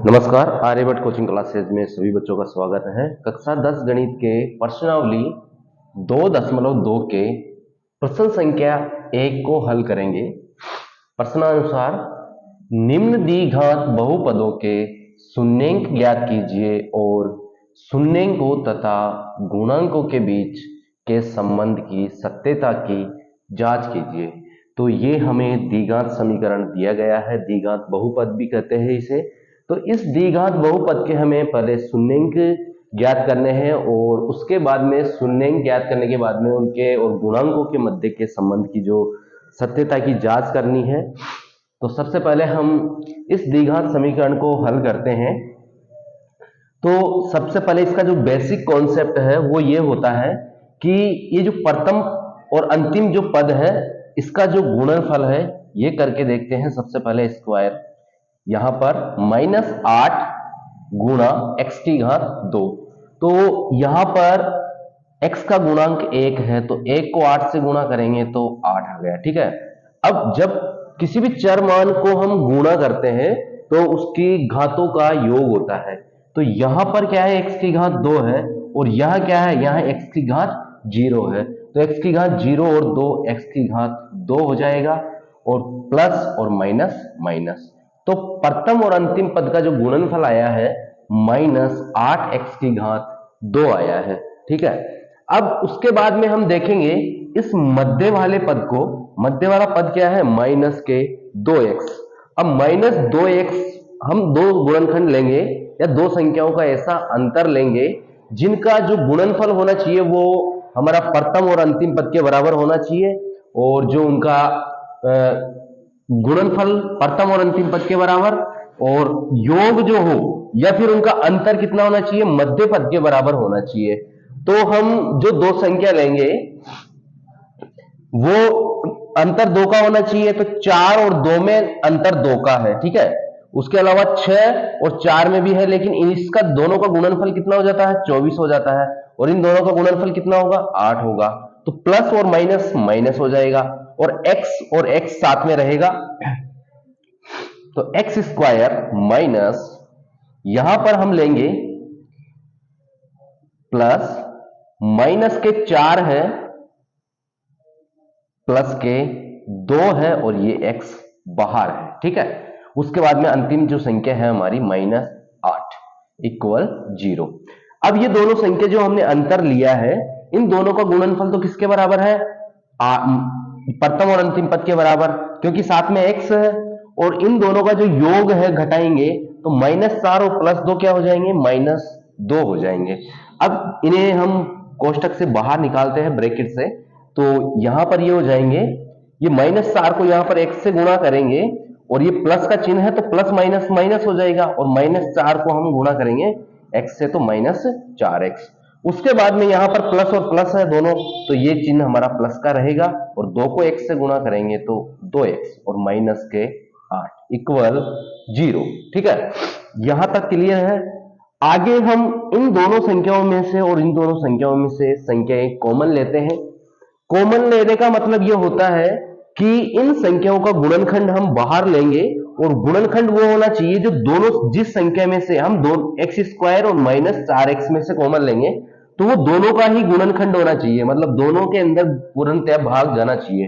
नमस्कार, Aryabhata coaching classes में सभी बच्चों का स्वागत है। कक्षा 10 गणित के प्रश्नावली 2.2 के प्रश्न संख्या 1 को हल करेंगे। प्रश्नानुसार निम्न दी घात बहुपदों के शून्यंक ज्ञात कीजिए और शून्यंकों तथा गुणांकों के बीच के संबंध की सत्यता की जांच कीजिए। तो ये हमें द्विघात समीकरण दिया गया है, द्विघात बहुपद भी कहते हैं इसे। तो इस द्विघात बहुपद के हमें पहले शून्यंक ज्ञात करने हैं और उसके बाद में शून्यंक ज्ञात करने के बाद में उनके और गुणांकों के मध्य के संबंध की जो सत्यता की जांच करनी है। तो सबसे पहले हम इस द्विघात समीकरण को हल करते हैं। तो सबसे पहले इसका जो बेसिक कॉन्सेप्ट है वो ये होता है कि ये जो प्रथम और अंतिम जो पद है इसका जो गुणनफल है ये करके देखते हैं। सबसे पहले स्क्वायर यहां पर -8 गुणा x की घात 2। तो यहां पर x का गुणांक 1 है तो 1 को 8 से गुणा करेंगे तो 8 आ गया। ठीक है। अब जब किसी भी चर मान को हम गुणा करते हैं तो उसकी घातों का योग होता है। तो यहां पर क्या है, x की घात 2 है और यहां क्या है, यहां x की घात 0 है। तो x की घात 0 और 2 x की घात 2 हो जाएगा और प्लस और माइनस माइनस। तो प्रथम और अंतिम पद का जो गुणनफल आया है -8x की घात 2 आया है। ठीक है। अब उसके बाद में हम देखेंगे इस मध्य वाले पद को। मध्य वाला पद क्या है, -2x। अब -2x हम दो गुणनखंड लेंगे या दो संख्याओं का ऐसा अंतर लेंगे जिनका जो गुणनफल होना चाहिए वो हमारा प्रथम और अंतिम पद के बराबर होना चाहिए और जो उनका गुणनफल प्रथम और अंतिम पद के बराबर और योग जो हो या फिर उनका अंतर कितना होना चाहिए, मध्य पद के बराबर होना चाहिए। तो हम जो दो संख्या लेंगे वो अंतर 2 का होना चाहिए। तो 4 और 2 में अंतर 2 का है। ठीक है। उसके अलावा 6 और 4 में भी है, लेकिन इसका दोनों का गुणनफल कितना हो जाता है, 24 हो जाता है और इन दोनों का गुणनफल कितना होगा, 8 होगा। तो प्लस और माइनस माइनस हो जाएगा और x साथ में रहेगा। तो एक्स स्क्वायर माइनस यहां पर हम लेंगे प्लस माइनस के 4 है प्लस के 2 है और ये x बाहर है। ठीक है। उसके बाद में अंतिम जो संख्या है हमारी -8 इक्वल 0। अब ये दोनों संख्या जो हमने अंतर लिया है इन दोनों का गुणनफल तो किसके बराबर है, प्रथम और अंतिम पद के बराबर, क्योंकि साथ में x है और इन दोनों का जो योग है घटाएंगे तो -4 और +2 क्या हो जाएंगे, -2 हो जाएंगे। अब इन्हें हम कोष्टक से बाहर निकालते हैं, ब्रैकेट से। तो यहां पर ये हो जाएंगे, ये -4 को यहां पर x से गुणा करेंगे और ये प्लस का चिन्ह है तो प्लस माइनस माइनस हो जाएगा और -4 को हम गुणा करेंगे x से तो -4x। उसके बाद में यहां पर प्लस और प्लस है दोनों तो ये चिन्ह हमारा प्लस का रहेगा और 2 को x से गुणा करेंगे तो 2x और माइनस के 8 इक्वल 0। ठीक है। यहां तक क्लियर है। आगे हम इन दोनों संख्याओं में से और इन दोनों संख्याओं में से संख्याएं कॉमन लेते हैं। कॉमन लेने का मतलब यह होता है कि इन संख्याओं का गुणनखंड हम बाहर लेंगे और गुणनखंड वो होना चाहिए जो दोनों, जिस संख्या में से हम एक्स स्क्वायर और -4x में से कॉमन लेंगे तो वो दोनों का ही गुणनखंड होना चाहिए, मतलब दोनों के अंदर पूर्णतः भाग जाना चाहिए।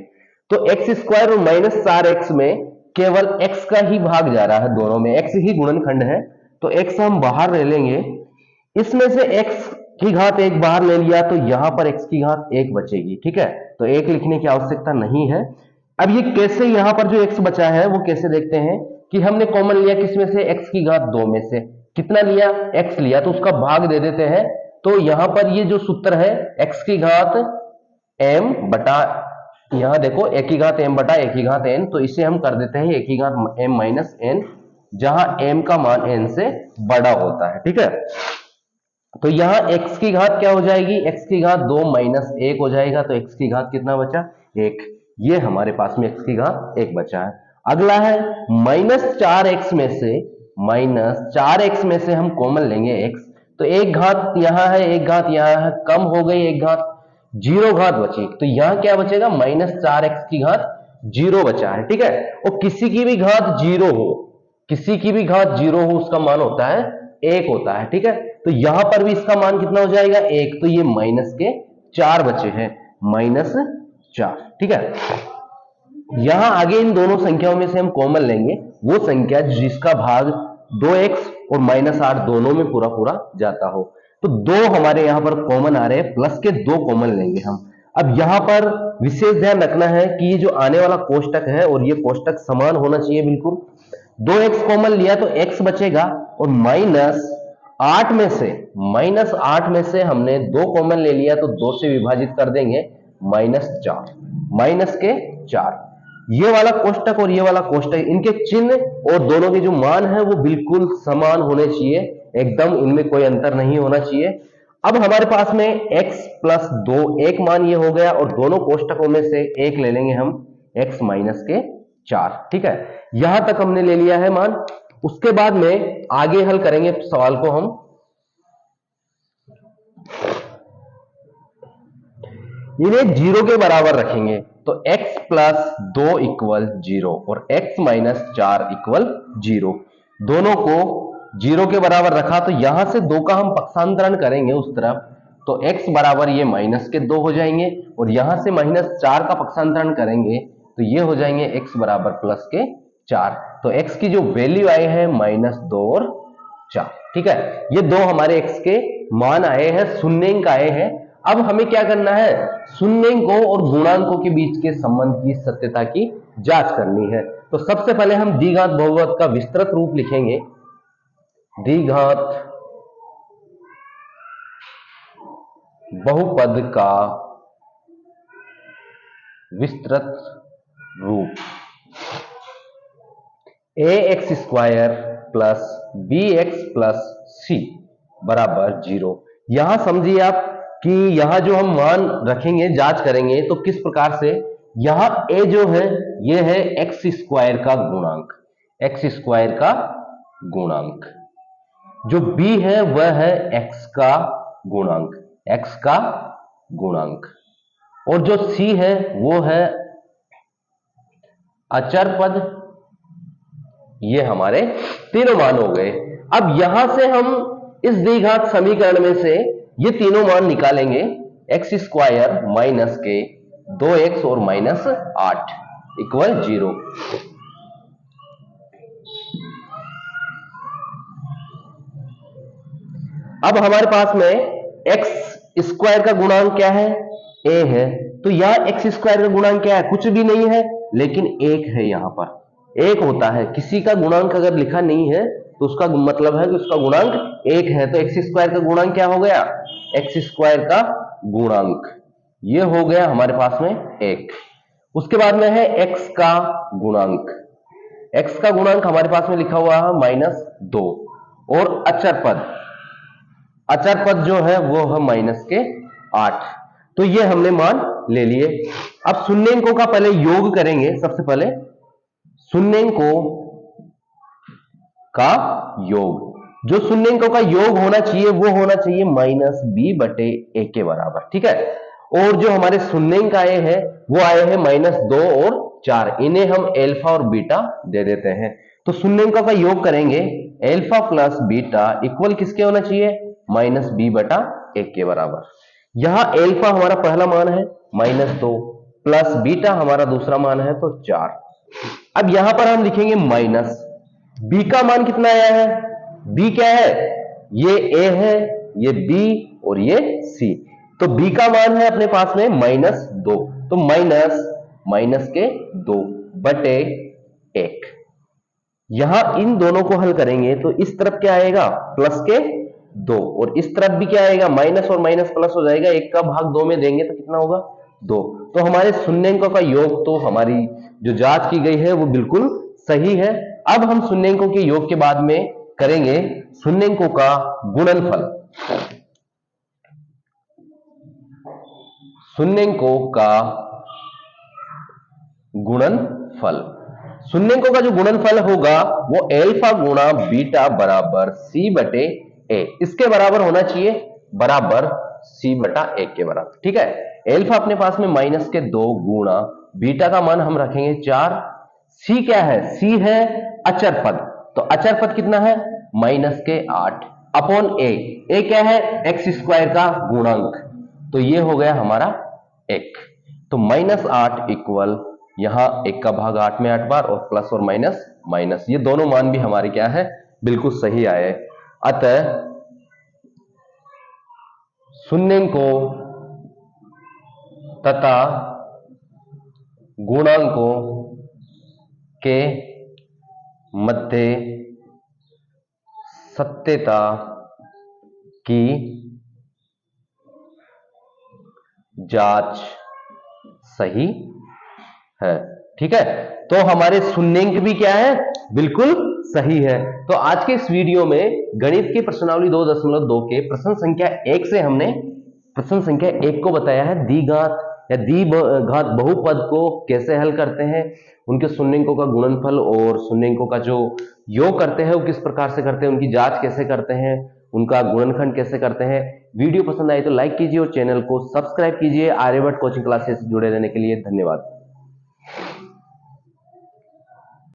तो एक्स स्क्वायर और -4x में केवल x का ही भाग जा रहा है, दोनों में x ही गुणनखंड है तो x हम बाहर ले लेंगे। इसमें से x की घात 1 बाहर ले लिया तो यहां पर x की घात 1 बचेगी। ठीक है। तो 1 लिखने की आवश्यकता नहीं है। अब ये कैसे, यहां पर जो x बचा है वो कैसे देखते हैं कि हमने कॉमन लिया किसमें से, x की घात 2 में से। कितना लिया, x लिया तो उसका भाग दे देते हैं। तो यहां पर ये जो सूत्र है x की घात m बटा, यहां देखो a की घात m बटा a की घात n, तो इसे हम कर देते हैं a की घात m माइनस n, जहां m का मान n से बड़ा होता है। ठीक है। तो यहां x की घात क्या हो जाएगी, x की घात 2 माइनस 1 हो जाएगा। तो x की घात कितना बचा, 1। ये हमारे पास में x की घात 1 बचा है। अगला है -4x में से हम कॉमन लेंगे x। तो एक घात यहां है, एक घात यहां है, कम हो गई एक घात, 0 घात बची। तो यहां क्या बचेगा, -4x की घात 0 बचा है। ठीक है। और किसी की भी घात 0 हो किसी की भी घात 0 हो उसका मान होता है 1 होता है, ठीक है। तो यहां पर भी इसका मान कितना हो जाएगा 1, तो ये माइनस के 4 बचे हैं, -4, ठीक है। यहां आगे इन दोनों संख्याओं में से हम कॉमन लेंगे वो संख्या जिसका भाग 2x और -8 दोनों में पूरा पूरा जाता हो। तो 2 हमारे यहां पर कॉमन आ रहे हैं, प्लस के 2 कॉमन लेंगे हम। अब यहां पर विशेष ध्यान रखना है कि ये जो आने वाला कोष्टक है और ये कोष्टक समान होना चाहिए बिल्कुल। 2x कॉमन लिया तो x बचेगा और -8 में से हमने 2 कॉमन ले लिया तो 2 से विभाजित कर देंगे, -4, -4। ये वाला कोष्टक और ये वाला कोष्टक, इनके चिन्ह और दोनों के जो मान है वो बिल्कुल समान होने चाहिए, एकदम इनमें कोई अंतर नहीं होना चाहिए। अब हमारे पास में x + 2 एक मान ये हो गया और दोनों कोष्टकों में से एक ले लेंगे हम, x - 4, ठीक है। यहां तक हमने ले लिया है मान। उसके बाद में आगे हल करेंगे सवाल को हम। इन्हें 0 के बराबर रखेंगे तो x + 2 = 0 और x - 4 = 0। दोनों को 0 के बराबर रखा तो यहां से 2 का हम पक्षांतरण करेंगे उस तरफ, तो x बराबर ये -2 हो जाएंगे और यहां से -4 का पक्षांतरण करेंगे तो ये हो जाएंगे x बराबर +4। तो x की जो वैल्यू आई है -2 और 4, ठीक है। ये दो हमारे x के मान आए हैं, शून्यंक आए हैं। अब हमें क्या करना है, शून्यंकों और गुणांकों के बीच के संबंध की सत्यता की जांच करनी है। तो सबसे पहले हम द्विघात बहुपद का विस्तृत रूप लिखेंगे। द्विघात बहुपद का विस्तृत रूप ax² + bx + c = 0। यहां समझिए आप कि यहां जो हम मान रखेंगे, जांच करेंगे तो किस प्रकार से, यहां a जो है ये है x² का गुणांक, x² का गुणांक। जो b है वह है x का गुणांक, x का गुणांक। और जो c है वो है अचर पद। ये हमारे तीनों मान हो गए। अब यहां से हम इस द्विघात समीकरण में से ये तीनों मान निकालेंगे, x² - के 2x और -8 = 0। अब हमारे पास में x² का गुणांक क्या है, a है। तो यहां x² का गुणांक क्या है, कुछ भी नहीं है, लेकिन 1 है। यहां पर 1 होता है, किसी का गुणांक अगर लिखा नहीं है तो उसका मतलब है कि उसका गुणांक 1 है। तो x² का गुणांक क्या हो गया, x² का गुणांक ये हो गया हमारे पास में 1। उसके बाद में है x का गुणांक, x का गुणांक हमारे पास में लिखा हुआ है -2 और अचर पद जो है वो है -8। तो ये हमने मान ले लिए। अब शून्यंकों का पहले योग करेंगे। सबसे पहले शून्यंकों का योग, जो शून्यंकों का योग होना चाहिए वो होना चाहिए -b/a के बराबर, ठीक है। और जो हमारे शून्यंक आए हैं वो आए हैं -2 और 4, इन्हें हम अल्फा और बीटा दे देते हैं। तो शून्यंकों का योग करेंगे, अल्फा + बीटा इक्वल किसके होना चाहिए, -b/a के बराबर। यहां अल्फा हमारा पहला मान है -2 प्लस बीटा हमारा दूसरा मान है तो 4। अब यहां पर हम लिखेंगे माइनस, b का मान कितना आया है, b क्या है, ये a है, ये b और ये c। तो b का मान है अपने पास में -2, तो माइनस के 2/1। यहां इन दोनों को हल करेंगे तो इस तरफ क्या आएगा, प्लस के 2 और इस तरफ भी क्या आएगा, माइनस और माइनस प्लस हो जाएगा, 1 का भाग 2 में देंगे तो कितना होगा, 2। तो हमारे शून्यंकों का योग, तो हमारी जो जांच की गई है वो बिल्कुल सही है। अब हम शून्यंकों के योग के बाद में करेंगे शून्यंकों का गुणनफल। शून्यंकों का गुणनफल, शून्यंकों का जो गुणनफल होगा वो अल्फा गुणा बीटा बराबर c/a, इसके बराबर होना चाहिए, बराबर c/a के बराबर, ठीक है। अल्फा अपने पास में -2 गुणा बीटा का मान हम रखेंगे 4। c क्या है, c है अचर पद, तो अचर पद कितना है, माइनस के 8 अपॉन ए क्या है, एक्स स्क्वायर का गुणांक, तो ये हो गया हमारा 1। तो -8 इक्वल यहां 1 का भाग 8 में 8 बार और प्लस और माइनस माइनस, ये दोनों मान भी हमारे क्या है, बिल्कुल सही आए। अतः शून्यंकों तथा गुणांकों के मध्य सत्यता की जांच सही है। ठीक है, तो हमारे शून्यंक भी क्या है, बिल्कुल सही है। तो आज के इस वीडियो में गणित की प्रश्नावली 2.2 के प्रश्न संख्या 1 से हमने प्रश्न संख्या 1 को बताया है, द्विघात या द्विघात बहुपद को कैसे हल करते हैं, उनके शून्यंकों का गुणनफल और शून्यंकों का जो योग करते हैं वो किस प्रकार से करते हैं, उनकी जांच कैसे करते हैं, उनका गुणनखंड कैसे करते हैं। वीडियो पसंद आए तो लाइक कीजिए और चैनल को सब्सक्राइब कीजिए। आर्यभट्ट कोचिंग क्लासेस से जुड़े रहने के लिए धन्यवाद।